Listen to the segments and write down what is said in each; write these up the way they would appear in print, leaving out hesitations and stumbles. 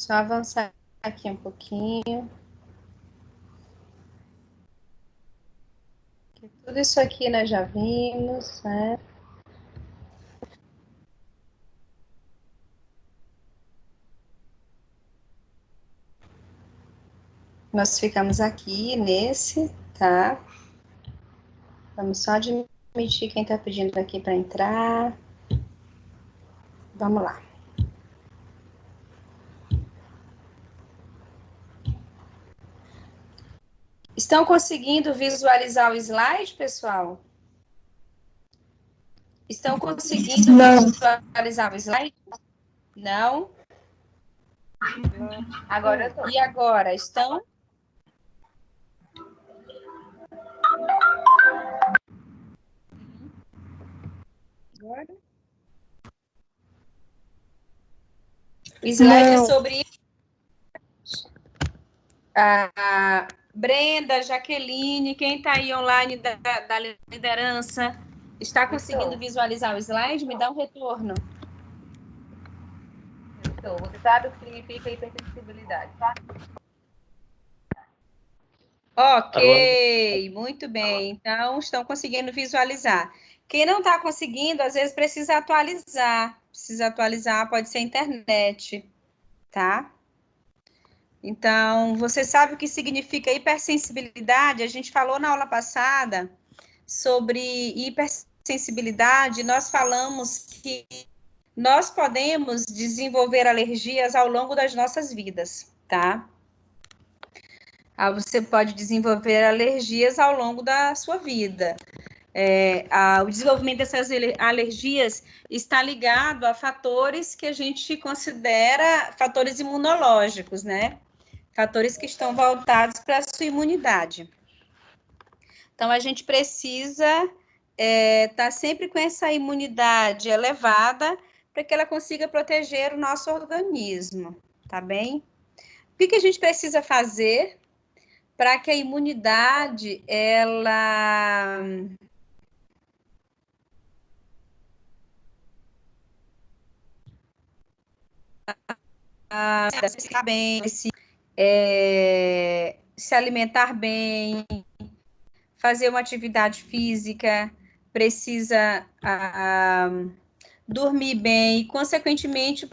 Só avançar aqui um pouquinho. Tudo isso aqui nós já vimos, né? Nós ficamos aqui nesse, tá? Vamos só admitir quem tá pedindo aqui para entrar. Vamos lá. Estão conseguindo visualizar o slide, pessoal? Estão conseguindo visualizar o slide? Não? Agora eu tô. E agora, estão? Agora? O slide é sobre a Brenda, Jaqueline, quem está aí online da liderança, está conseguindo visualizar o slide? Me dá um retorno. Você sabe o que significa hipersensibilidade, tá? Ok, muito bem. Então, estão conseguindo visualizar. Quem não está conseguindo, às vezes precisa atualizar. Precisa atualizar, pode ser internet, tá? Então, você sabe o que significa hipersensibilidade? A gente falou na aula passada sobre hipersensibilidade, nós falamos que nós podemos desenvolver alergias ao longo das nossas vidas, tá? Você pode desenvolver alergias ao longo da sua vida. O desenvolvimento dessas alergias está ligado a fatores que a gente considera fatores imunológicos, né? Fatores que estão voltados para a sua imunidade. Então, a gente precisa estar sempre com essa imunidade elevada para que ela consiga proteger o nosso organismo, tá bem? O que a gente precisa fazer para que a imunidade, ela ficar bem, se alimentar bem, fazer uma atividade física, precisa dormir bem e, consequentemente,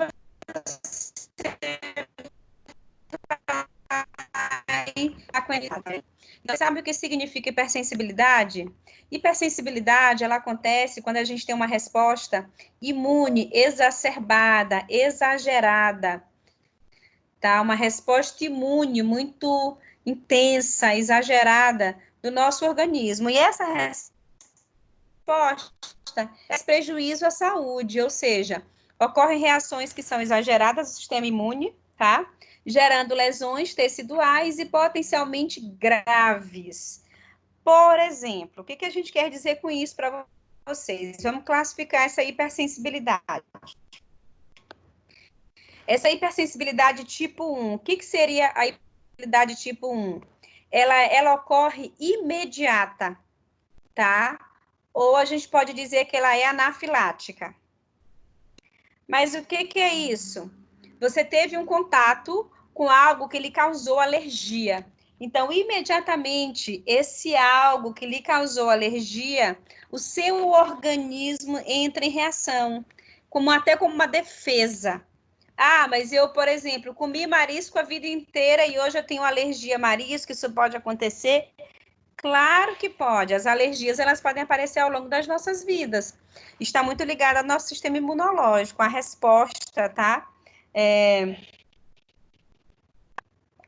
Então, sabe o que significa hipersensibilidade? Hipersensibilidade, ela acontece quando a gente tem uma resposta imune exacerbada, exagerada, tá? Uma resposta imune muito intensa, exagerada do nosso organismo. E essa resposta é prejuízo à saúde, ou seja, ocorrem reações que são exageradas do sistema imune, tá? Gerando lesões teciduais e potencialmente graves. Por exemplo, o que a gente quer dizer com isso para vocês? Vamos classificar essa hipersensibilidade. Essa hipersensibilidade tipo 1, o que seria a hipersensibilidade tipo 1? Ela ocorre imediata, tá? Ou a gente pode dizer que ela é anafilática. Mas o que é isso? Você teve um contato com algo que lhe causou alergia. Então, imediatamente, esse algo que lhe causou alergia, o seu organismo entra em reação, até como uma defesa. Ah, mas eu, por exemplo, comi marisco a vida inteira e hoje eu tenho alergia a marisco, isso pode acontecer? Claro que pode. As alergias, elas podem aparecer ao longo das nossas vidas. Está muito ligado ao nosso sistema imunológico, a resposta, tá?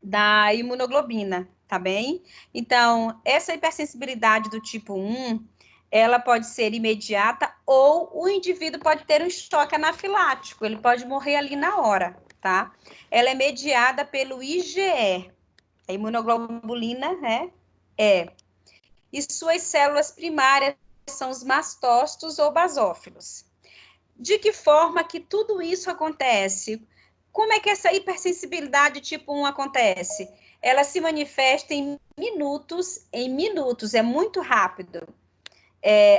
Da imunoglobina, tá bem? Então, essa hipersensibilidade do tipo 1, ela pode ser imediata ou o indivíduo pode ter um choque anafilático, ele pode morrer ali na hora, tá? Ela é mediada pelo IgE, a imunoglobulina, né? E suas células primárias são os mastócitos ou basófilos. De que forma que tudo isso acontece? Como é que essa hipersensibilidade tipo 1 acontece? Ela se manifesta em minutos, é muito rápido.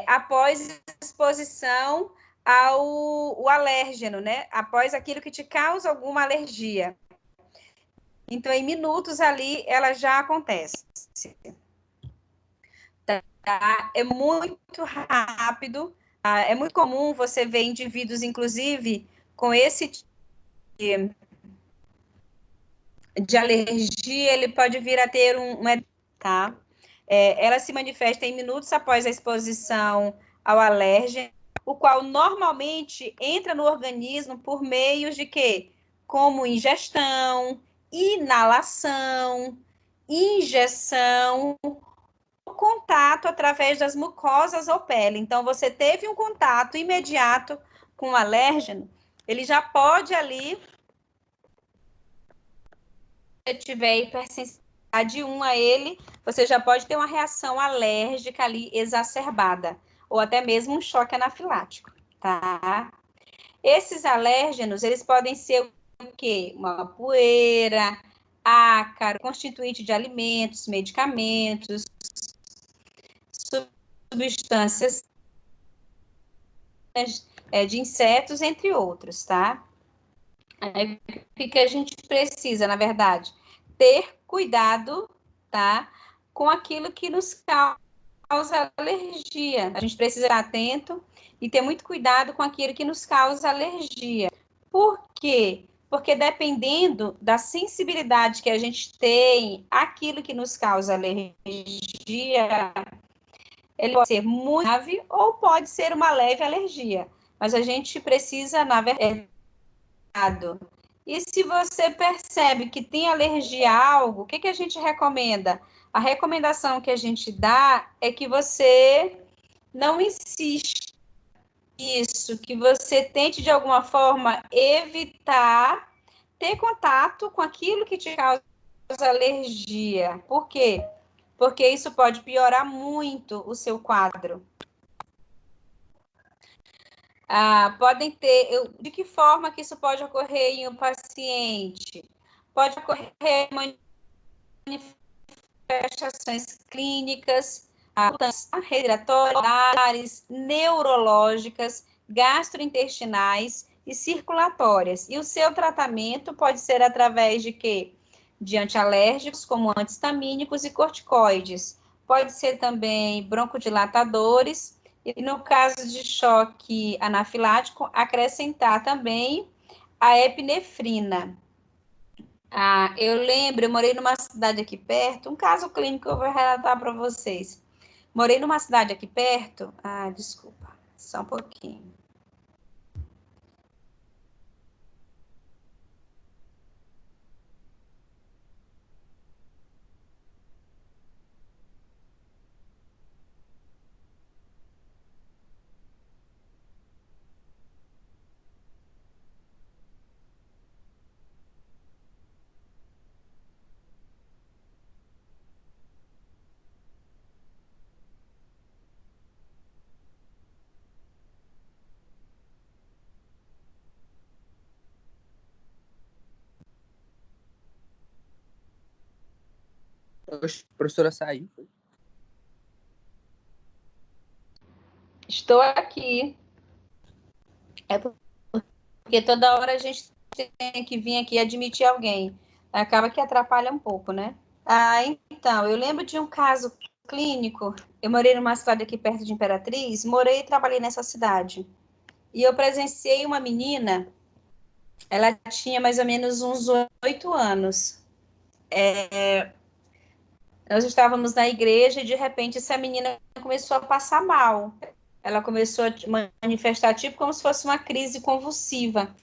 Após exposição ao alérgeno, né? Após aquilo que te causa alguma alergia. Então, em minutos ali, ela já acontece. Tá? É muito rápido. É muito comum você ver indivíduos, inclusive, com esse tipo de alergia, ele pode vir a ter tá? Ela se manifesta em minutos após a exposição ao alérgeno, o qual normalmente entra no organismo por meios de quê? Como ingestão, inalação, injeção, contato através das mucosas ou pele. Então, você teve um contato imediato com o alérgeno, ele já pode ali, se tiver hipersensibilidade 1 a ele, você já pode ter uma reação alérgica ali exacerbada, ou até mesmo um choque anafilático, tá? Esses alérgenos, eles podem ser o quê? Uma poeira, ácaro, constituinte de alimentos, medicamentos, substâncias de insetos, entre outros, tá? Aí, o que a gente precisa, na verdade? Ter cuidado, tá? Com aquilo que nos causa alergia. A gente precisa estar atento e ter muito cuidado com aquilo que nos causa alergia. Por quê? Porque dependendo da sensibilidade que a gente tem àquilo que nos causa alergia, ele pode ser muito grave ou pode ser uma leve alergia. Mas a gente precisa, na verdade, e se você percebe que tem alergia a algo, o que a gente recomenda? A recomendação que a gente dá é que você não insista nisso, que você tente de alguma forma evitar ter contato com aquilo que te causa alergia. Por quê? Porque isso pode piorar muito o seu quadro. Podem ter. De que forma que isso pode ocorrer em um paciente? Pode ocorrer manifestações clínicas, respiratórias, neurológicas, gastrointestinais e circulatórias. E o seu tratamento pode ser através de quê? De antialérgicos, como antihistamínicos e corticoides. Pode ser também broncodilatadores. E no caso de choque anafilático, acrescentar também a epinefrina. Eu lembro, eu morei numa cidade aqui perto, um caso clínico que eu vou relatar para vocês. Morei numa cidade aqui perto. Desculpa, só um pouquinho. A professora saiu. Estou aqui. É porque toda hora a gente tem que vir aqui admitir alguém. Acaba que atrapalha um pouco, né? Então, eu lembro de um caso clínico. Eu morei numa cidade aqui perto de Imperatriz, morei e trabalhei nessa cidade. E eu presenciei uma menina, ela tinha mais ou menos uns 8 anos. Nós estávamos na igreja e, de repente, essa menina começou a passar mal. Ela começou a manifestar, tipo, como se fosse uma crise convulsiva.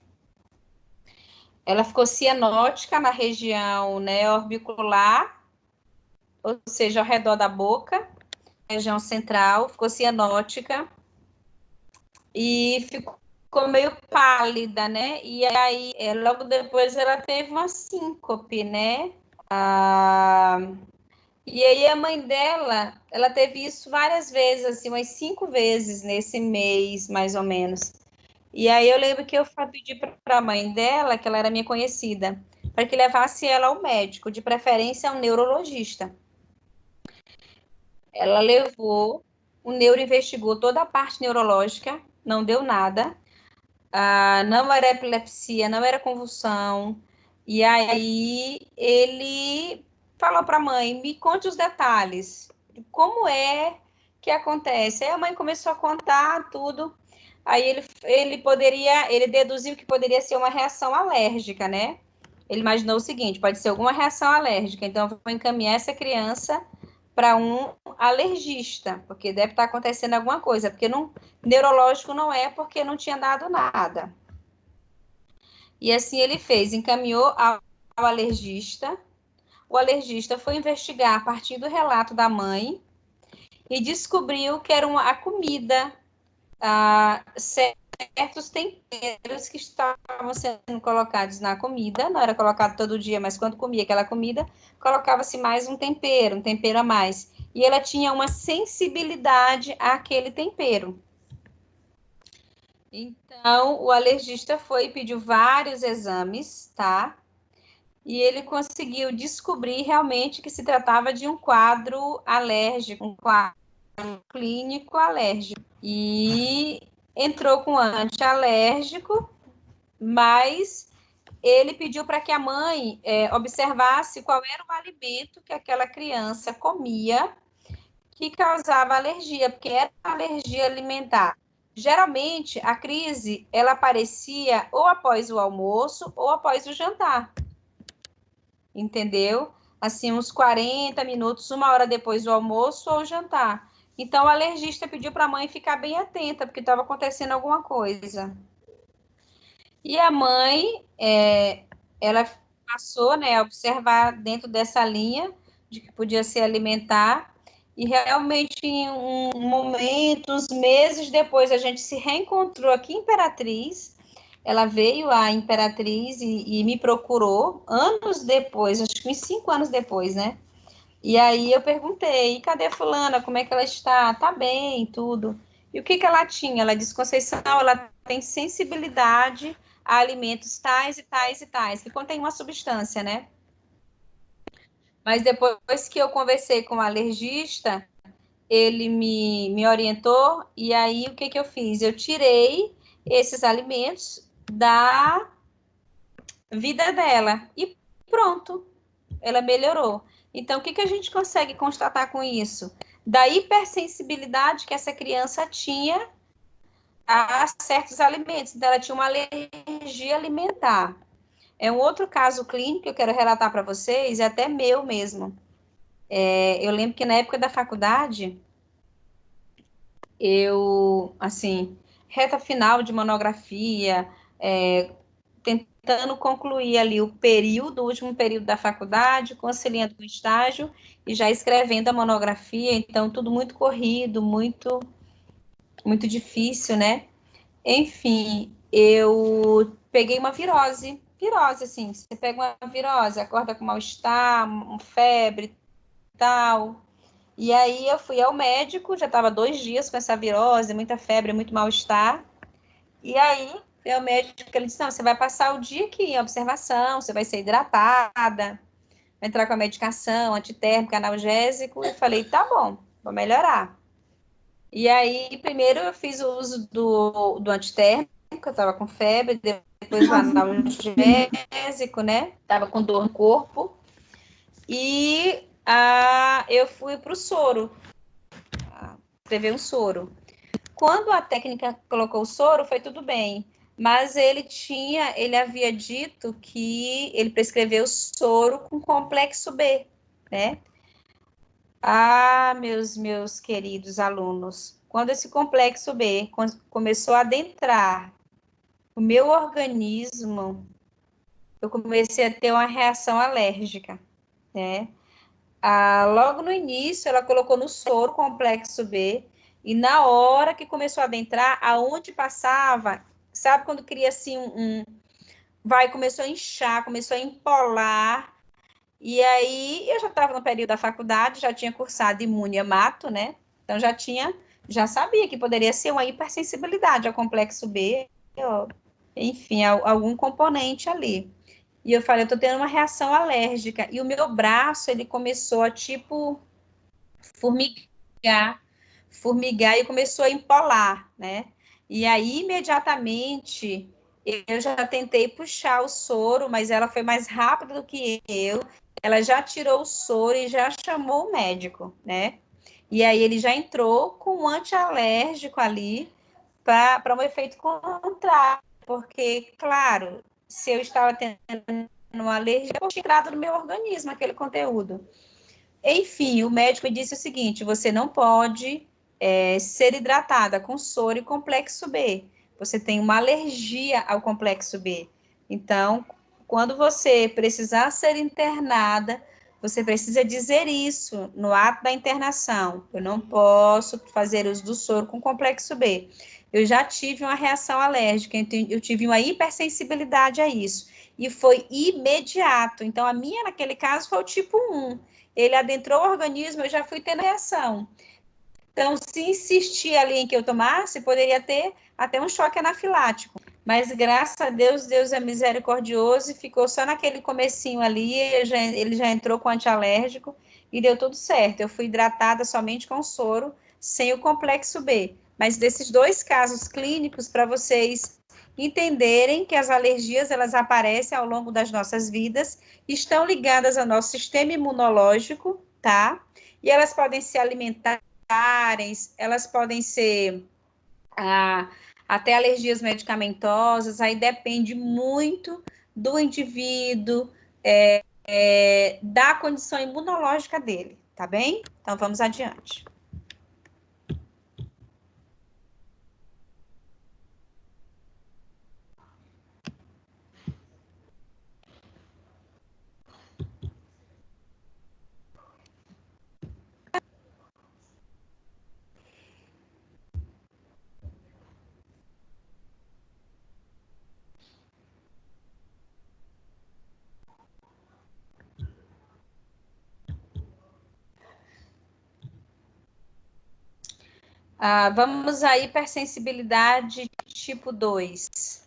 Ela ficou cianótica na região, né, orbicular, ou seja, ao redor da boca, região central, ficou cianótica e ficou meio pálida, né? E aí, logo depois, ela teve uma síncope, né? E aí a mãe dela, ela teve isso várias vezes, assim, umas 5 vezes nesse mês, mais ou menos. E aí eu lembro que eu pedi para a mãe dela, que ela era minha conhecida, para que levasse ela ao médico, de preferência ao neurologista. Ela levou, o neuro investigou toda a parte neurológica, não deu nada. Não era epilepsia, não era convulsão, E aí ele falou para a mãe, me conte os detalhes, como é que acontece. Aí a mãe começou a contar tudo. Aí ele deduziu que poderia ser uma reação alérgica, né? Ele imaginou o seguinte, pode ser alguma reação alérgica, então eu vou encaminhar essa criança para um alergista, porque deve estar acontecendo alguma coisa, porque neurológico não é, porque não tinha dado nada. E assim ele fez, encaminhou ao alergista. O alergista foi investigar a partir do relato da mãe e descobriu que era a comida, certos temperos que estavam sendo colocados na comida, não era colocado todo dia, mas quando comia aquela comida, colocava-se mais um tempero a mais. E ela tinha uma sensibilidade àquele tempero. Então, o alergista foi e pediu vários exames, tá? E ele conseguiu descobrir realmente que se tratava de um quadro alérgico, um quadro clínico alérgico. E entrou com antialérgico, mas ele pediu para que a mãe observasse qual era o alimento que aquela criança comia que causava alergia, porque era alergia alimentar. Geralmente, a crise, ela aparecia ou após o almoço ou após o jantar, entendeu? Assim, uns 40 minutos, uma hora depois do almoço ou jantar. Então, o alergista pediu para a mãe ficar bem atenta, porque estava acontecendo alguma coisa. E a mãe, ela passou, né, a observar dentro dessa linha de que podia ser alimentar, e realmente em uns meses depois, a gente se reencontrou aqui em Imperatriz. Ela veio a Imperatriz e me procurou anos depois, acho que uns 5 anos depois, né? E aí eu perguntei, cadê fulana? Como é que ela está? Tá bem, tudo. E o que que ela tinha? Ela disse, Conceição, ela tem sensibilidade a alimentos tais e tais e tais, que contém uma substância, né? Mas depois que eu conversei com o alergista, ele me orientou, e aí o que que eu fiz? Eu tirei esses alimentos da vida dela e pronto, ela melhorou. Então, o que que a gente consegue constatar com isso? Da hipersensibilidade que essa criança tinha a certos alimentos. Então, ela tinha uma alergia alimentar. É um outro caso clínico que eu quero relatar para vocês, é até meu mesmo. Eu lembro que na época da faculdade, eu, assim, reta final de monografia, tentando concluir ali o último período da faculdade, conciliando com o estágio e já escrevendo a monografia, então tudo muito corrido, muito, muito difícil, né? Enfim, eu peguei uma virose, assim, você pega uma virose, acorda com mal-estar, febre e tal. E aí eu fui ao médico, já estava 2 dias com essa virose, muita febre, muito mal-estar. E aí, o médico, ele disse, não, você vai passar o dia aqui em observação, você vai ser hidratada, vai entrar com a medicação, antitérmica, analgésico. Eu falei, tá bom, vou melhorar. E aí, primeiro eu fiz o uso do antitérmico, eu estava com febre, depois o analgésico, né? Tava com dor no corpo. E eu fui para o soro, escrever um soro. Quando a técnica colocou o soro, foi tudo bem. Mas ele havia dito que ele prescreveu soro com complexo B, né? Ah, meus queridos alunos, quando esse complexo B começou a adentrar o meu organismo, eu comecei a ter uma reação alérgica, né? Logo no início, ela colocou no soro complexo B, e na hora que começou a adentrar, aonde passava, sabe quando cria assim começou a inchar, começou a empolar, e aí eu já estava no período da faculdade, já tinha cursado imuno-hemato, né? Então já sabia que poderia ser uma hipersensibilidade ao complexo B, enfim, algum componente ali. E eu falei, eu tô tendo uma reação alérgica. E o meu braço, ele começou a, tipo, formigar e começou a empolar, né? E aí, imediatamente, Eu já tentei puxar o soro, mas ela foi mais rápida do que eu. Ela já tirou o soro e já chamou o médico, né? E aí ele já entrou com um antialérgico ali para um efeito contrário, porque, claro, se eu estava tendo uma alergia, eu tinha entrado no meu organismo aquele conteúdo. Enfim, o médico disse o seguinte: você não pode ser hidratada com soro e complexo B. Você tem uma alergia ao complexo B. Então, quando você precisar ser internada, você precisa dizer isso no ato da internação. Eu não posso fazer uso do soro com complexo B. Eu já tive uma reação alérgica, então eu tive uma hipersensibilidade a isso. E foi imediato. Então, a minha, naquele caso, foi o tipo 1. Ele adentrou o organismo, eu já fui tendo reação. Então, se insistir ali em que eu tomasse, poderia ter até um choque anafilático. Mas, graças a Deus, Deus é misericordioso e ficou só naquele comecinho ali, ele já entrou com antialérgico e deu tudo certo. Eu fui hidratada somente com soro, sem o complexo B. Mas desses dois casos clínicos, para vocês entenderem que as alergias, elas aparecem ao longo das nossas vidas, estão ligadas ao nosso sistema imunológico, tá? E elas podem se alimentar, elas podem ser até alergias medicamentosas, aí depende muito do indivíduo, da condição imunológica dele, tá bem? Então, vamos adiante. Vamos à hipersensibilidade tipo 2.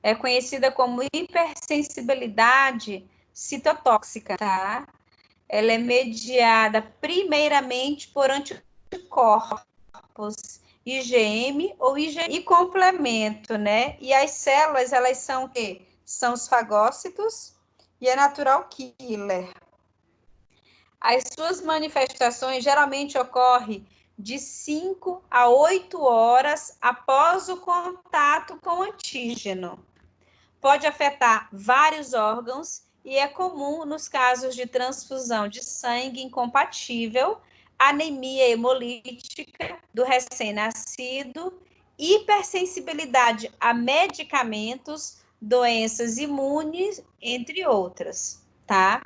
É conhecida como hipersensibilidade citotóxica, tá? Ela é mediada primeiramente por anticorpos, IgM ou IgM e complemento, né? E as células, elas são o quê? São os fagócitos e a natural killer. As suas manifestações geralmente ocorrem de 5 a 8 horas após o contato com o antígeno. Pode afetar vários órgãos e é comum nos casos de transfusão de sangue incompatível, anemia hemolítica do recém-nascido, hipersensibilidade a medicamentos, doenças imunes, entre outras, tá?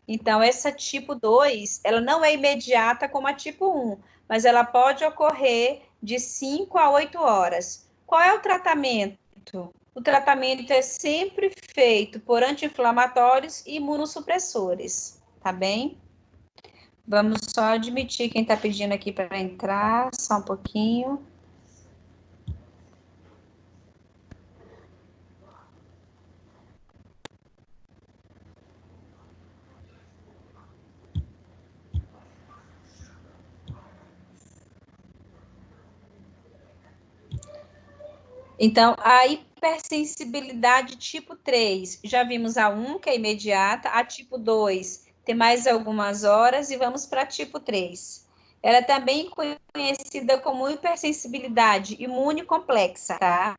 Então, essa tipo 2, ela não é imediata como a tipo 1, mas ela pode ocorrer de 5 a 8 horas. Qual é o tratamento? O tratamento é sempre feito por anti-inflamatórios e imunossupressores, tá bem? Vamos só admitir quem está pedindo aqui para entrar, só um pouquinho. Então, a hipersensibilidade tipo 3, já vimos a 1, que é imediata, a tipo 2 tem mais algumas horas, e vamos para a tipo 3. Ela é também conhecida como hipersensibilidade imune complexa, tá?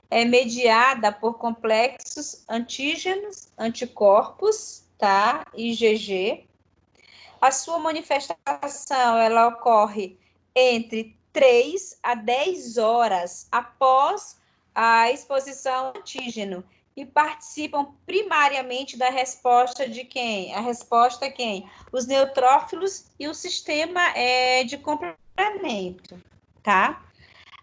É mediada por complexos antígenos, anticorpos, tá? IgG. A sua manifestação, ela ocorre entre 3 a 10 horas após a exposição ao antígeno e participam primariamente da resposta de quem? A resposta é quem? Os neutrófilos e o sistema de complemento, tá?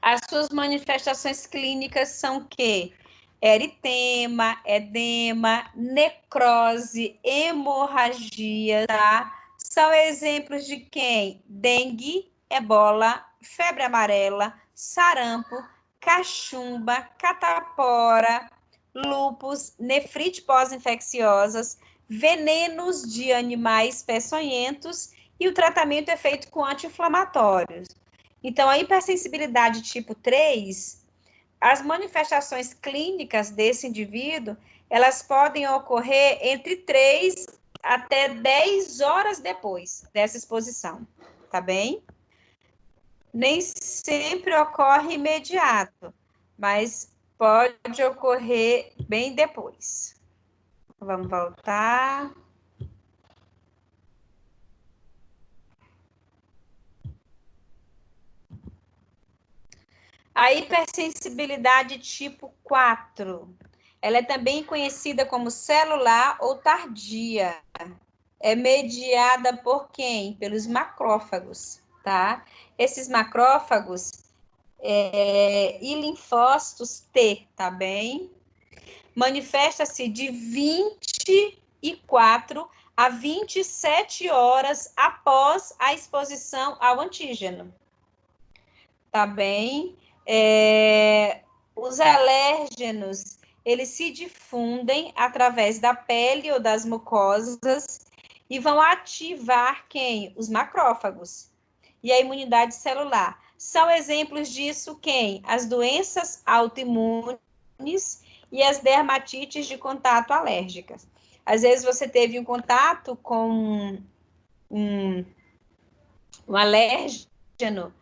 As suas manifestações clínicas são que? Eritema, edema, necrose, hemorragia, tá? São exemplos de quem? Dengue, ebola, febre amarela, sarampo, cachumba, catapora, lúpus, nefrite pós-infecciosas, venenos de animais peçonhentos e o tratamento é feito com anti-inflamatórios. Então, a hipersensibilidade tipo 3 as manifestações clínicas desse indivíduo, elas podem ocorrer entre 3 até 10 horas depois dessa exposição, tá bem? Nem sempre ocorre imediato, mas pode ocorrer bem depois. Vamos voltar. A hipersensibilidade tipo 4, ela é também conhecida como celular ou tardia. É mediada por quem? Pelos macrófagos, tá? Esses macrófagos e linfócitos T, tá bem? Manifesta-se de 24 a 27 horas após a exposição ao antígeno, tá bem? Os alérgenos, eles se difundem através da pele ou das mucosas e vão ativar quem? Os macrófagos e a imunidade celular. São exemplos disso quem? As doenças autoimunes e as dermatites de contato alérgicas. Às vezes você teve um contato com um alérgeno,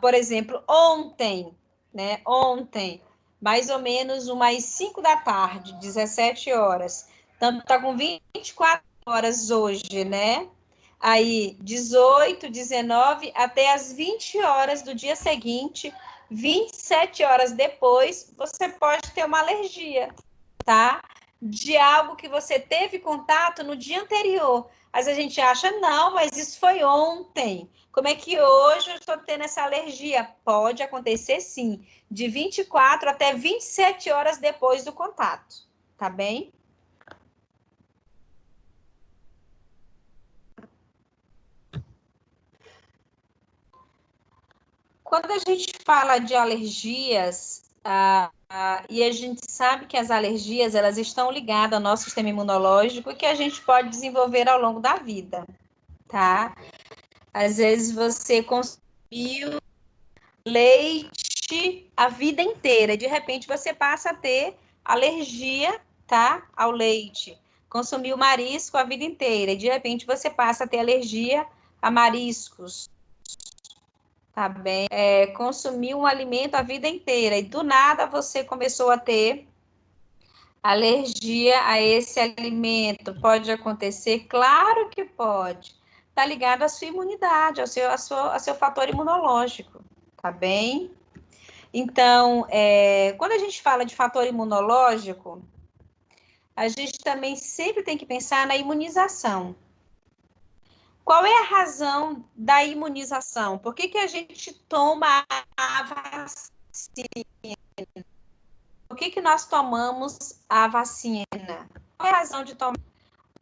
por exemplo, ontem, né? Ontem, mais ou menos umas 5 da tarde, 17 horas. Então, tá com 24 horas hoje, né? Aí, 18, 19, até as 20 horas do dia seguinte, 27 horas depois, você pode ter uma alergia, tá? De algo que você teve contato no dia anterior. Mas a gente acha, não, mas isso foi ontem. Como é que hoje eu estou tendo essa alergia? Pode acontecer sim, de 24 até 27 horas depois do contato, tá bem? Quando a gente fala de alergias, e a gente sabe que as alergias, elas estão ligadas ao nosso sistema imunológico e que a gente pode desenvolver ao longo da vida, tá? Às vezes você consumiu leite a vida inteira e de repente você passa a ter alergia, tá? Ao leite. Consumiu marisco a vida inteira e de repente você passa a ter alergia a mariscos. Tá bem? Consumiu um alimento a vida inteira e do nada você começou a ter alergia a esse alimento. Pode acontecer? Claro que pode. Tá ligado à sua imunidade, ao seu fator imunológico, tá bem? Então, quando a gente fala de fator imunológico, a gente também sempre tem que pensar na imunização. Qual é a razão da imunização? Por que a gente toma a vacina? Por que nós tomamos a vacina? Qual é a razão de tomar?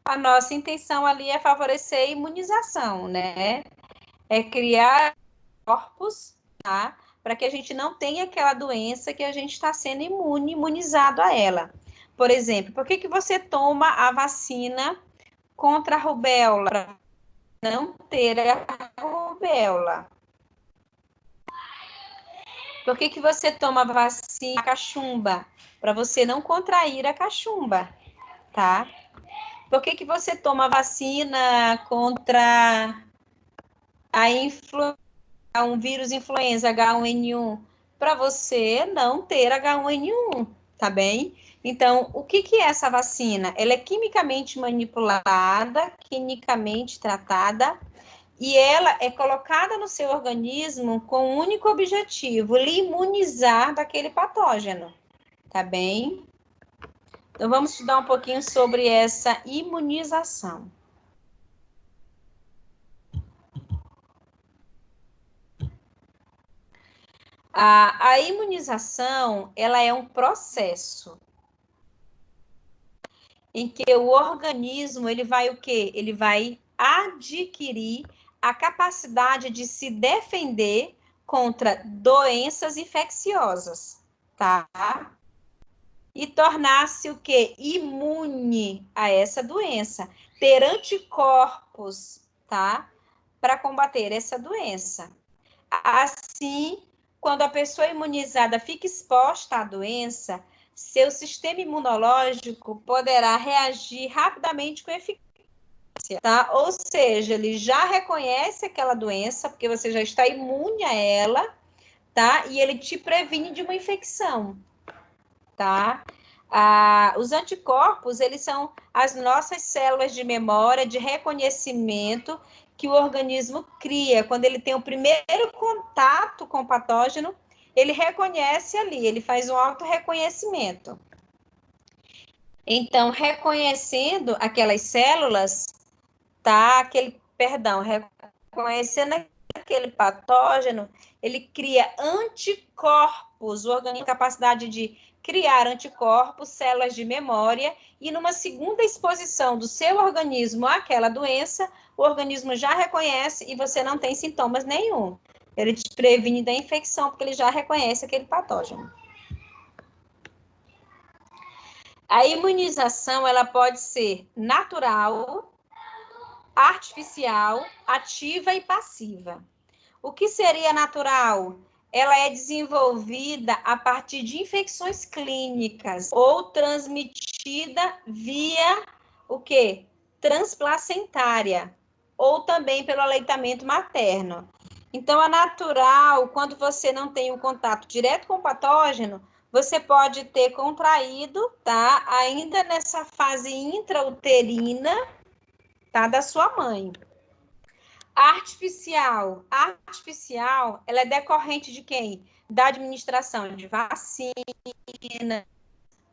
A nossa intenção ali é favorecer a imunização, né? É criar corpos, tá? Para que a gente não tenha aquela doença que a gente está sendo imunizado a ela. Por exemplo, por que você toma a vacina contra a rubéola? Para não ter a rubéola. Por que você toma vacina cachumba? Para você não contrair a cachumba, tá? Por que você toma vacina contra um vírus influenza H1N1? Para você não ter H1N1, tá bem? Então, o que é essa vacina? Ela é quimicamente manipulada, quimicamente tratada, e ela é colocada no seu organismo com o único objetivo, lhe imunizar daquele patógeno, tá bem? Então, vamos estudar um pouquinho sobre essa imunização. A imunização, ela é um processo em que o organismo, ele vai o quê? Ele vai adquirir a capacidade de se defender contra doenças infecciosas, tá? E tornar-se o quê? Imune a essa doença. Ter anticorpos, tá? Para combater essa doença. Assim quando a pessoa imunizada fica exposta à doença, seu sistema imunológico poderá reagir rapidamente com eficácia, tá? Ou seja, ele já reconhece aquela doença, porque você já está imune a ela, tá? E ele te previne de uma infecção, tá? Os anticorpos, eles são as nossas células de memória, de reconhecimento que o organismo cria. Quando ele tem o primeiro contato com o patógeno, ele reconhece ali, ele faz um autorreconhecimento. Então, reconhecendo aquelas células, tá? Reconhecendo aquele patógeno, ele cria anticorpos, o organismo tem capacidade de criar anticorpos, células de memória, e numa segunda exposição do seu organismo àquela doença, o organismo já reconhece e você não tem sintomas nenhum. Ele te previne da infecção, porque ele já reconhece aquele patógeno. A imunização, ela pode ser natural, artificial, ativa e passiva. O que seria natural? Ela é desenvolvida a partir de infecções clínicas ou transmitida via o quê? Transplacentária ou também pelo aleitamento materno. Então, a natural, quando você não tem um contato direto com o patógeno, você pode ter contraído, tá? Ainda nessa fase intrauterina, tá? Da sua mãe. Artificial, ela é decorrente de quem? Da administração de vacina,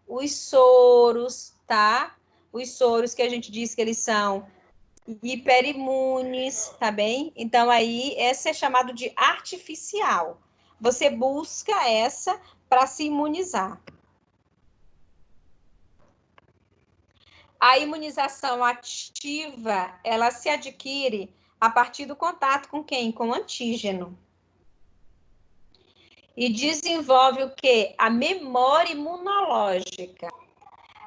os soros, tá? Os soros que a gente diz que eles são hiperimunes, tá bem? Então, aí, essa é chamado de artificial. Você busca essa para se imunizar. A imunização ativa, ela se adquire a partir do contato com quem? Com o antígeno. E desenvolve o quê? A memória imunológica.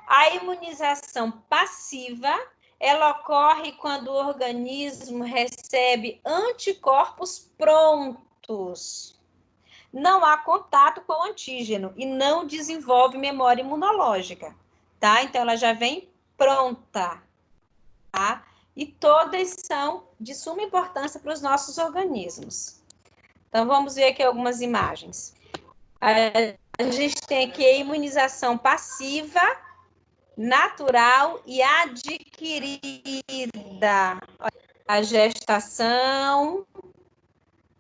A imunização passiva, ela ocorre quando o organismo recebe anticorpos prontos. Não há contato com o antígeno e não desenvolve memória imunológica, tá? Então, ela já vem pronta, tá? E todas são de suma importância para os nossos organismos. Então, vamos ver aqui algumas imagens. A gente tem aqui a imunização passiva, natural e adquirida. A gestação,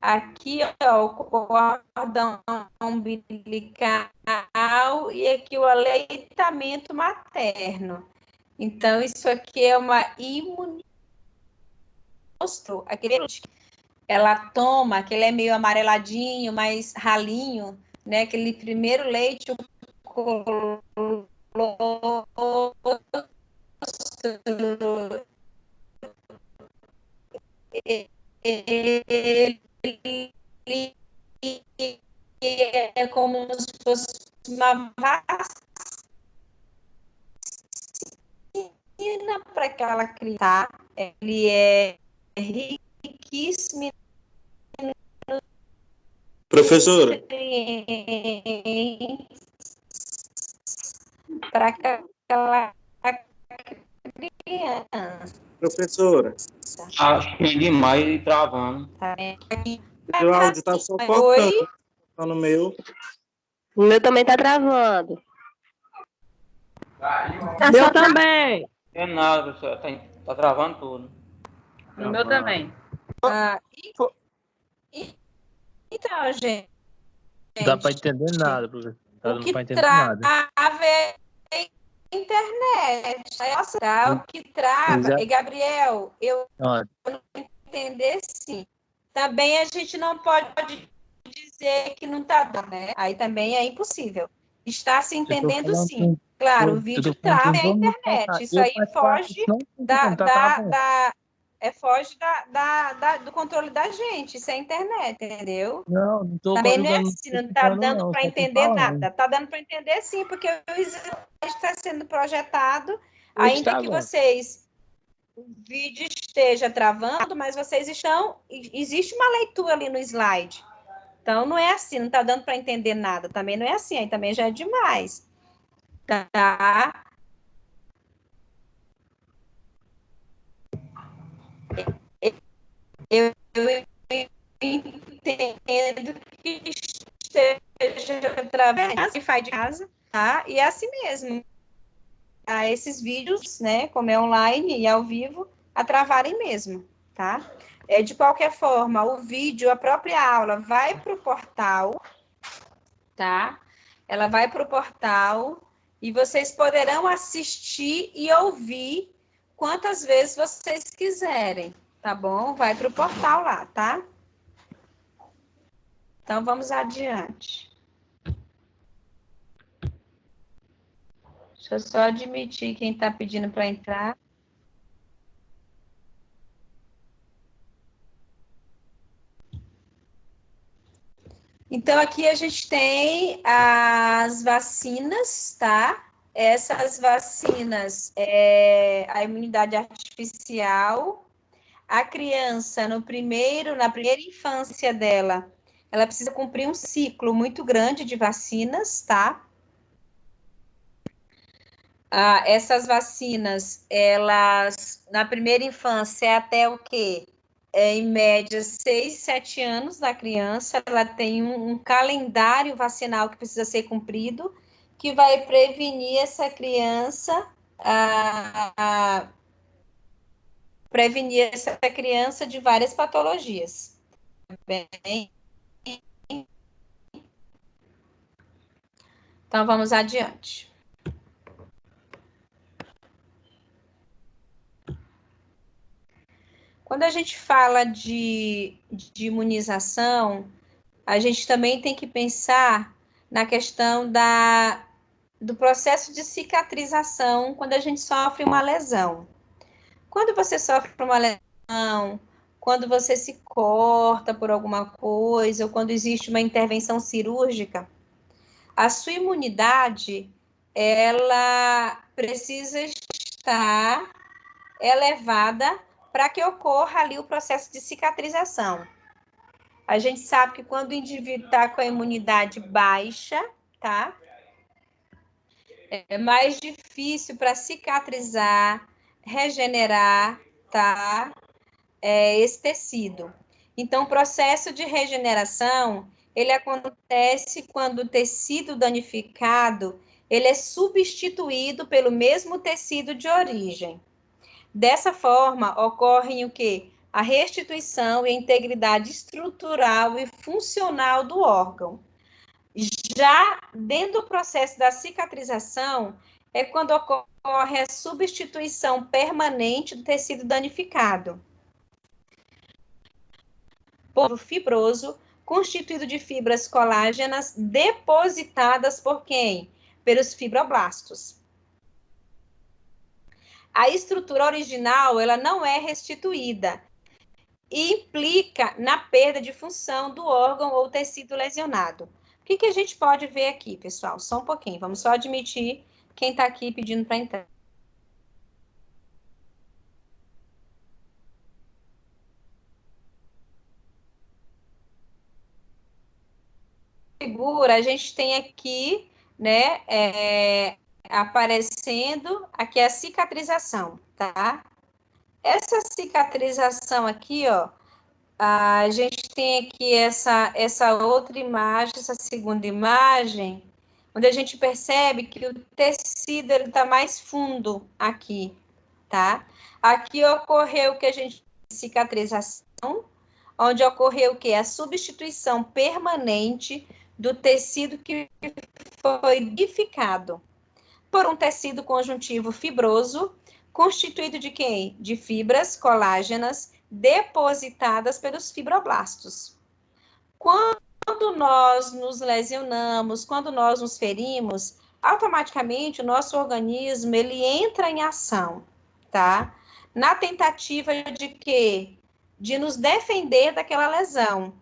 aqui, ó, o cordão umbilical e aqui o aleitamento materno. Então, isso aqui é uma imunização. Ela toma, aquele é meio amareladinho, mais ralinho, né? Aquele primeiro leite, o colostro, ele é como se fosse uma vacina para aquela criança. Ele é riquíssimo. Professora. Para aquela criança. Professora. Acho que é demais e travando. Tá vendo? O áudio tá só cortando. Tá no meu. O meu também tá travando. Meu também. Não é nada, professor. Tá travando tudo. No meu também. Então, gente. Não dá para entender nada, professor. Não O que dá pra entender nada. trava é a internet. Nossa, tá? O que trava. Exato. E, Gabriel, eu Ó, não entender sim. Também a gente não pode dizer que não tá dando, né? Aí também é impossível. Está se entendendo sim. Claro, o vídeo trava é a internet. Isso aí foge foge do controle da gente. Isso é a internet, entendeu? Não tô Também não é ajudando, assim, não está dando para só tô entender falando. nada. Está dando para entender sim, porque o slide está sendo projetado, Eu ainda que estava. o vídeo esteja travando, mas vocês estão. Existe uma leitura ali no slide. Então, não é assim, não está dando para entender nada. Também não é assim, aí também já é demais. Tá? Eu entendo que esteja através e faz de casa, tá? E é assim mesmo. Esses vídeos, né, como é online e ao vivo, a travarem mesmo, tá? De qualquer forma, o vídeo, a própria aula vai para o portal, tá? Ela vai para o portal e vocês poderão assistir e ouvir quantas vezes vocês quiserem, tá bom? Vai para o portal lá, tá? Então, vamos adiante. Deixa eu só admitir quem está pedindo para entrar. Então, aqui a gente tem as vacinas, tá? Essas vacinas, a imunidade artificial. A criança, na primeira infância dela, ela precisa cumprir um ciclo muito grande de vacinas, tá? Essas vacinas, elas, na primeira infância, é até o quê? Em média, 6, 7 anos da criança, ela tem um calendário vacinal que precisa ser cumprido, que vai prevenir essa criança, de várias patologias. Bem, então, vamos adiante. Quando a gente fala de imunização, a gente também tem que pensar na questão do processo de cicatrização quando a gente sofre uma lesão. Quando você sofre uma lesão, quando você se corta por alguma coisa, ou quando existe uma intervenção cirúrgica, a sua imunidade, ela precisa estar elevada para que ocorra ali o processo de cicatrização. A gente sabe que quando o indivíduo está com a imunidade baixa, tá? É mais difícil para cicatrizar, regenerar, tá? Esse tecido. Então, o processo de regeneração, ele acontece quando o tecido danificado, ele é substituído pelo mesmo tecido de origem. Dessa forma, ocorre o quê? A restituição e a integridade estrutural e funcional do órgão. Já dentro do processo da cicatrização, é quando ocorre a substituição permanente do tecido danificado por fibroso, constituído de fibras colágenas depositadas por quem? Pelos fibroblastos. A estrutura original, ela não é restituída e implica na perda de função do órgão ou tecido lesionado. O que a gente pode ver aqui, pessoal? Só um pouquinho, vamos só admitir quem está aqui pedindo para entrar. Figura, a gente tem aqui, né, aparecendo aqui a cicatrização, tá? Essa cicatrização aqui, ó, a gente tem aqui essa outra imagem, essa segunda imagem, onde a gente percebe que o tecido está mais fundo aqui, tá? Aqui ocorreu o que a gente cicatrização, onde ocorreu o que? A substituição permanente do tecido que foi danificado por um tecido conjuntivo fibroso, constituído de quem? De fibras colágenas depositadas pelos fibroblastos. Quando nós nos lesionamos, quando nós nos ferimos, automaticamente o nosso organismo, ele entra em ação, tá? Na tentativa de quê? De nos defender daquela lesão.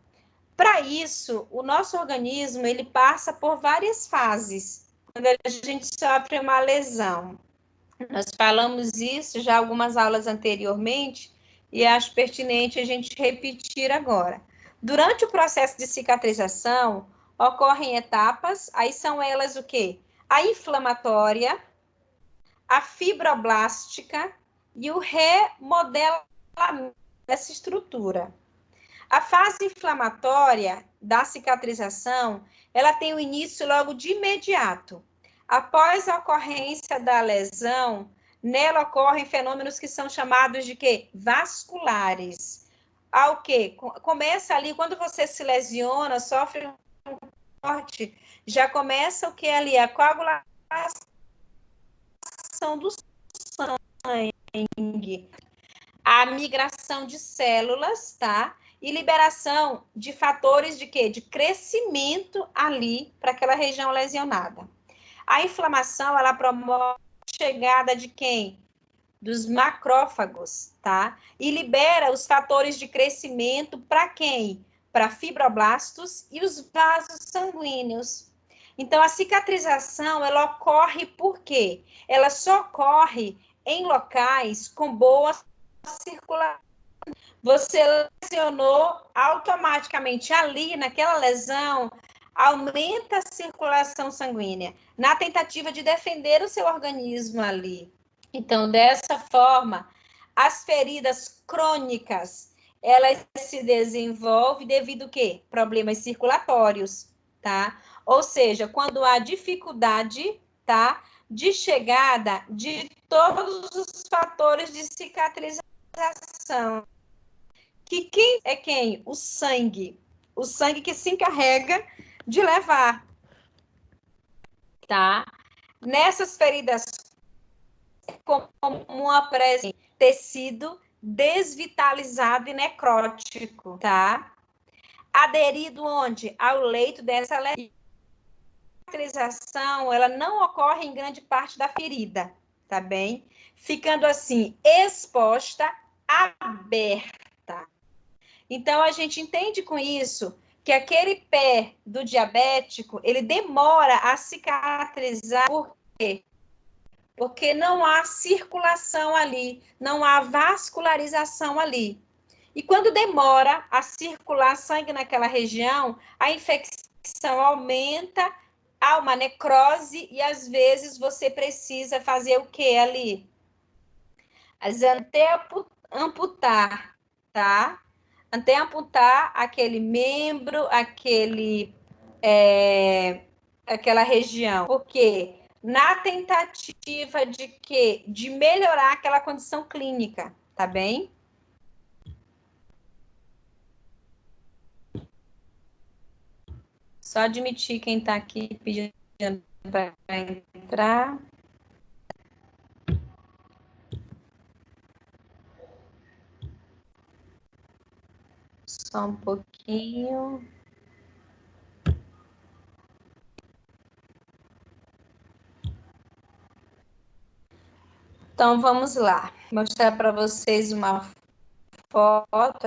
Para isso, o nosso organismo, ele passa por várias fases, quando a gente sofre uma lesão. Nós falamos isso já algumas aulas anteriormente, e acho pertinente a gente repetir agora. Durante o processo de cicatrização, ocorrem etapas, aí são elas o quê? A inflamatória, a fibroblástica e o remodelamento dessa estrutura. A fase inflamatória da cicatrização, ela tem o início logo de imediato. Após a ocorrência da lesão, nela ocorrem fenômenos que são chamados de quê? Vasculares. Ao quê? Começa ali, quando você se lesiona, sofre um corte, já começa o que ali? A coagulação do sangue, a migração de células, tá? E liberação de fatores de quê? De crescimento ali para aquela região lesionada. A inflamação, ela promove a chegada de quem? Dos macrófagos, tá? E libera os fatores de crescimento para quem? Para fibroblastos e os vasos sanguíneos. Então, a cicatrização, ela ocorre por quê? Ela só ocorre em locais com boa circulação. Você lesionou automaticamente ali, naquela lesão, aumenta a circulação sanguínea, na tentativa de defender o seu organismo ali. Então, dessa forma, as feridas crônicas, elas se desenvolvem devido a quê? Problemas circulatórios, tá? Ou seja, quando há dificuldade, tá? De chegada de todos os fatores de cicatrização. Que quem é quem? O sangue. O sangue que se encarrega de levar, tá? Nessas feridas, como apresenta tecido desvitalizado e necrótico, tá? Aderido onde? Ao leito dessa lesão. A cicatrização, ela não ocorre em grande parte da ferida, tá bem? Ficando assim, exposta, aberta. Então, a gente entende com isso que aquele pé do diabético, ele demora a cicatrizar. Por quê? Porque não há circulação ali, não há vascularização ali. E quando demora a circular sangue naquela região, a infecção aumenta, há uma necrose e às vezes você precisa fazer o que ali? Até amputar, tá? Até amputar aquele membro, aquela região. Por quê? Na tentativa de quê? De melhorar aquela condição clínica, tá bem? Só admitir quem está aqui pedindo para entrar. Só um pouquinho. Então, vamos lá. Vou mostrar para vocês uma foto,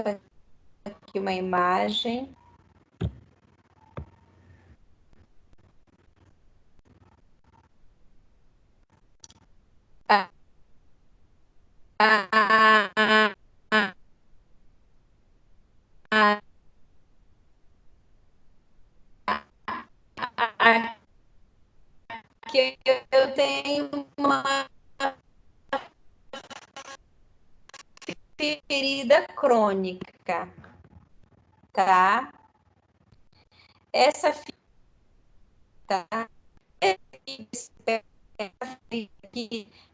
aqui uma imagem. Aqui eu tenho uma ferida crônica, tá? Essa ferida, tá?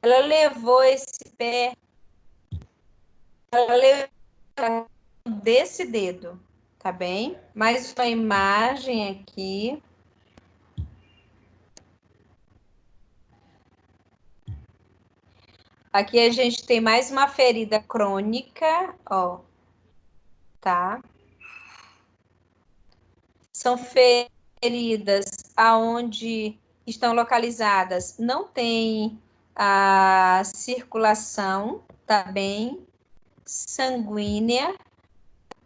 Ela levou esse pé, ela levou desse dedo, tá bem? Mais uma imagem aqui. Aqui a gente tem mais uma ferida crônica, ó, tá? São feridas aonde estão localizadas, não tem a circulação, tá bem? Sanguínea.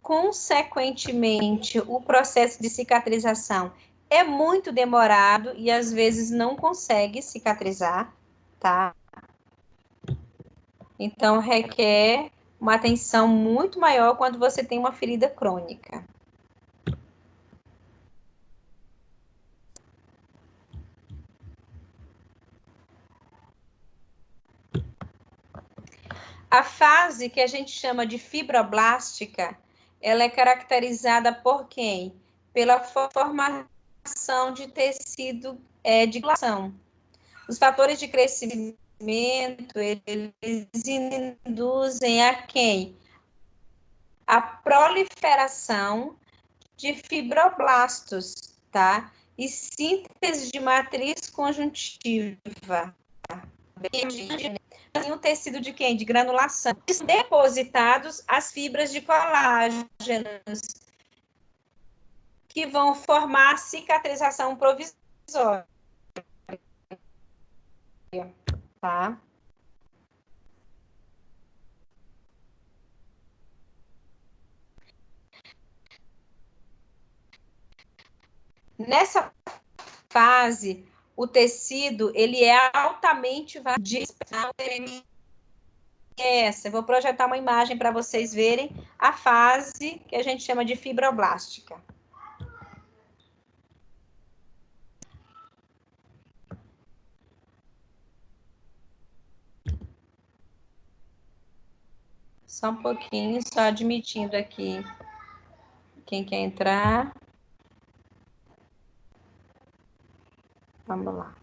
Consequentemente, o processo de cicatrização é muito demorado e às vezes não consegue cicatrizar, tá? Então, requer uma atenção muito maior quando você tem uma ferida crônica. A fase que a gente chama de fibroblástica, ela é caracterizada por quem? Pela formação de tecido de granulação. Os fatores de crescimento, eles induzem a quem? A proliferação de fibroblastos, tá? E síntese de matriz conjuntiva. Um tecido de quem? De granulação. Depositados as fibras de colágenos, que vão formar a cicatrização provisória, tá? Nessa fase, o tecido, ele é altamente essa. Eu vou projetar uma imagem para vocês verem a fase que a gente chama de fibroblástica. Só um pouquinho, só admitindo aqui quem quer entrar. Vamos lá.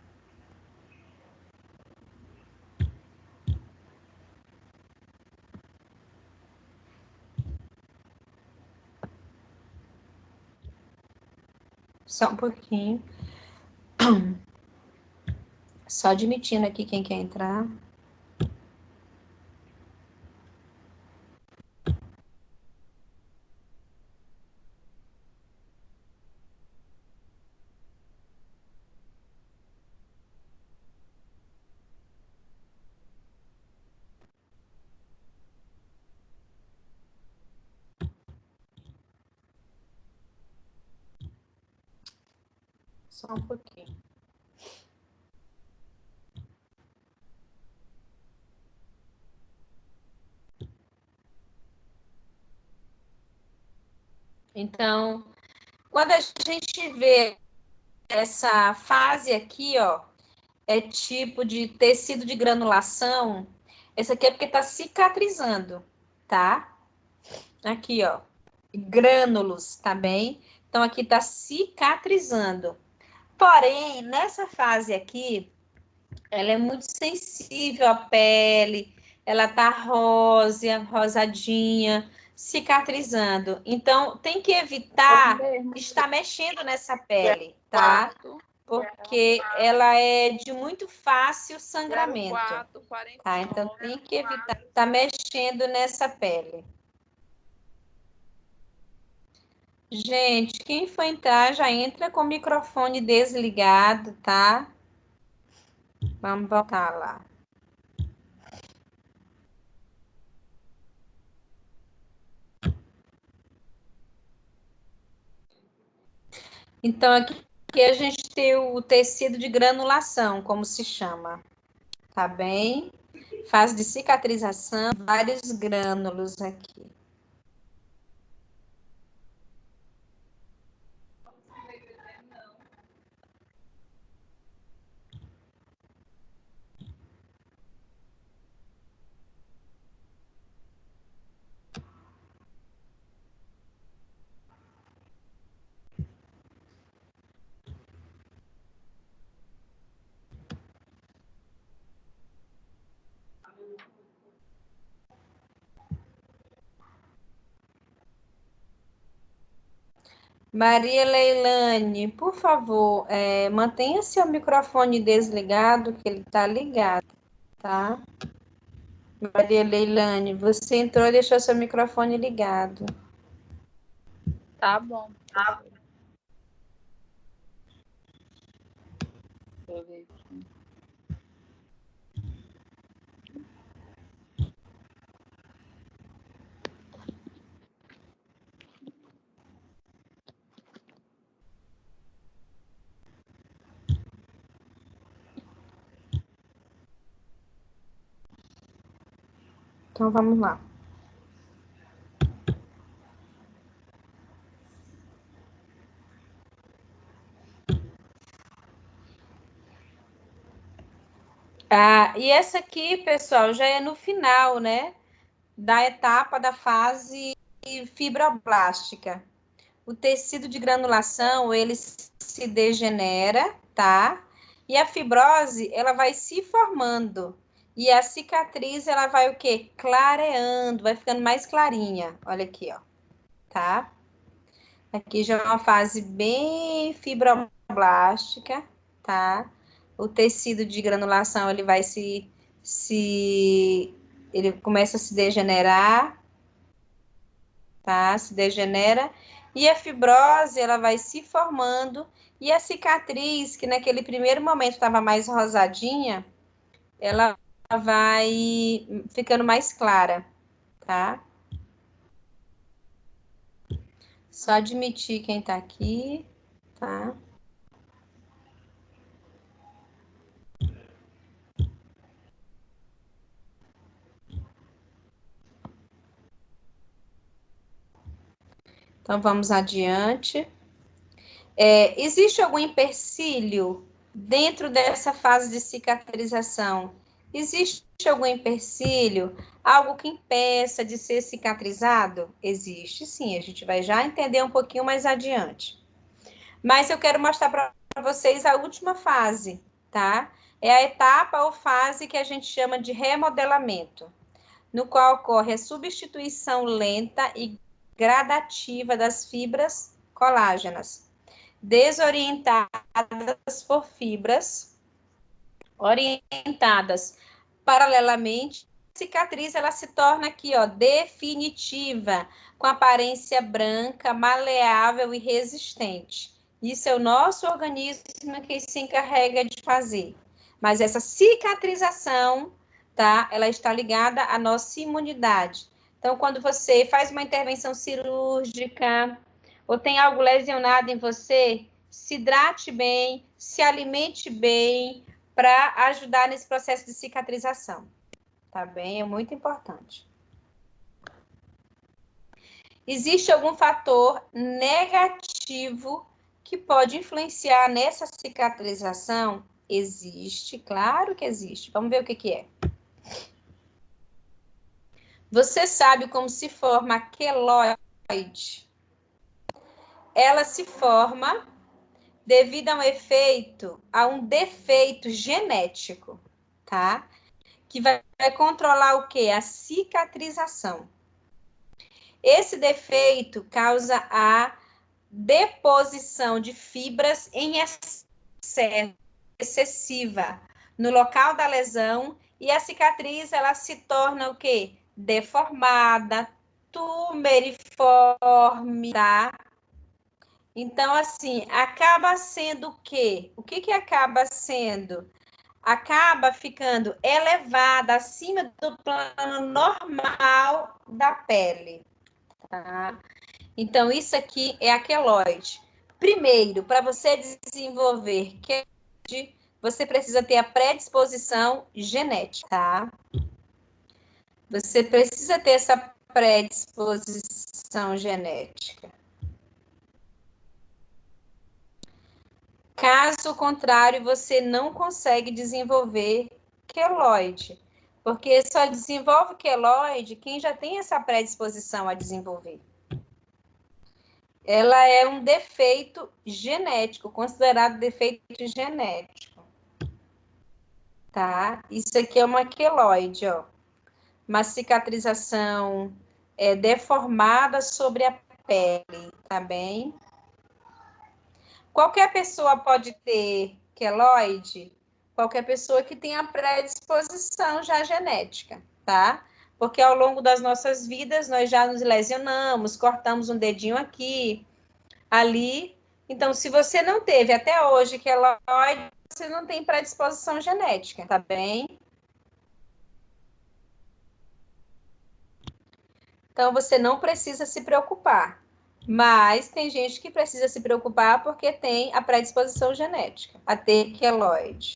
Só um pouquinho. Só admitindo aqui quem quer entrar. Só um pouquinho. Então, quando a gente vê essa fase aqui, ó, é tipo de tecido de granulação. Esse aqui é porque tá cicatrizando, tá? Aqui, ó, grânulos, tá bem? Então, aqui tá cicatrizando. Porém, nessa fase aqui, ela é muito sensível à pele, ela tá rosadinha, cicatrizando. Então, tem que evitar estar mexendo nessa pele, tá? Porque ela é de muito fácil sangramento, tá? Então, tem que evitar estar mexendo nessa pele. Gente, quem for entrar, já entra com o microfone desligado, tá? Vamos voltar lá. Então, aqui a gente tem o tecido de granulação, como se chama, tá bem? Fase de cicatrização, vários grânulos aqui. Maria Leilane, por favor, mantenha seu microfone desligado, que ele está ligado, tá? Maria Leilane, você entrou e deixou seu microfone ligado. Tá bom. Deixa eu ver aqui. Então, vamos lá. E essa aqui, pessoal, já é no final, né? da etapa da fase fibroblástica. O tecido de granulação, ele se degenera, tá? E a fibrose, ela vai se formando. E a cicatriz, ela vai o quê? Clareando, vai ficando mais clarinha. Olha aqui, ó. Tá? Aqui já é uma fase bem fibroblástica, tá? O tecido de granulação, ele vai ele começa a se degenerar, tá? Se degenera. E a fibrose, ela vai se formando. E a cicatriz, que naquele primeiro momento estava mais rosadinha, ela vai ficando mais clara, tá? Só admitir quem tá aqui, tá? Então, vamos adiante. Existe algum empecilho dentro dessa fase de cicatrização? Existe algum empecilho? Algo que impeça de ser cicatrizado? Existe, sim. A gente vai já entender um pouquinho mais adiante. Mas eu quero mostrar para vocês a última fase, tá? É a etapa ou fase que a gente chama de remodelamento, no qual ocorre a substituição lenta e gradativa das fibras colágenas, desorientadas por fibras orientadas paralelamente. A cicatriz, ela se torna aqui, ó, definitiva, com aparência branca, maleável e resistente. Isso é o nosso organismo que se encarrega de fazer. Mas essa cicatrização, tá? Ela está ligada à nossa imunidade. Então, quando você faz uma intervenção cirúrgica ou tem algo lesionado em você, se hidrate bem, se alimente bem para ajudar nesse processo de cicatrização. Tá bem? É muito importante. Existe algum fator negativo que pode influenciar nessa cicatrização? Existe, claro que existe. Vamos ver o que é. Você sabe como se forma a queloide? Ela se forma devido a um defeito genético, tá? Que vai controlar o quê? A cicatrização. Esse defeito causa a deposição de fibras em excesso, excessiva no local da lesão, e a cicatriz, ela se torna o quê? Deformada, tumeriforme, tá? Então, assim, acaba sendo o quê? O que acaba sendo? Acaba ficando elevada acima do plano normal da pele, tá? Então, isso aqui é a queloide. Primeiro, para você desenvolver queloide, você precisa ter a predisposição genética, tá? Você precisa ter essa predisposição genética. Caso contrário, você não consegue desenvolver queloide, porque só desenvolve queloide quem já tem essa predisposição a desenvolver. Ela é um defeito genético, considerado defeito genético. Tá? Isso aqui é uma queloide, ó. Uma cicatrização deformada sobre a pele, tá bem? Qualquer pessoa pode ter queloide, qualquer pessoa que tenha predisposição já genética, tá? Porque ao longo das nossas vidas, nós já nos lesionamos, cortamos um dedinho aqui, ali. Então, se você não teve até hoje queloide, você não tem predisposição genética, tá bem? Então, você não precisa se preocupar. Mas tem gente que precisa se preocupar porque tem a predisposição genética a ter queloide.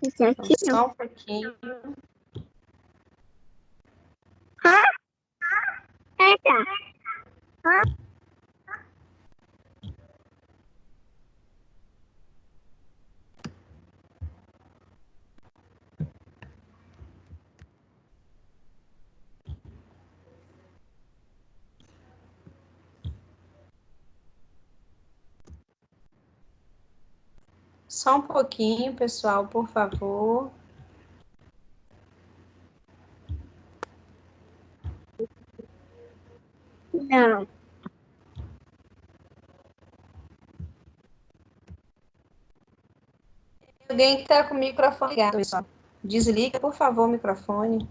Então, só um pouquinho. Só um pouquinho, pessoal, por favor. Não. Alguém que está com o microfone ligado, pessoal. Desliga, por favor, o microfone.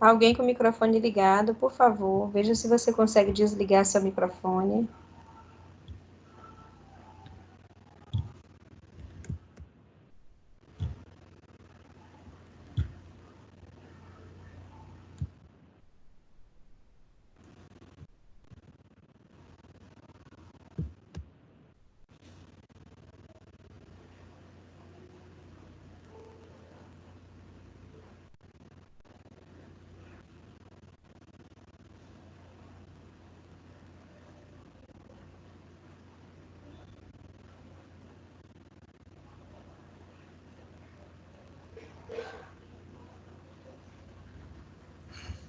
Alguém com o microfone ligado, por favor, veja se você consegue desligar seu microfone.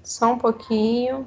Só um pouquinho.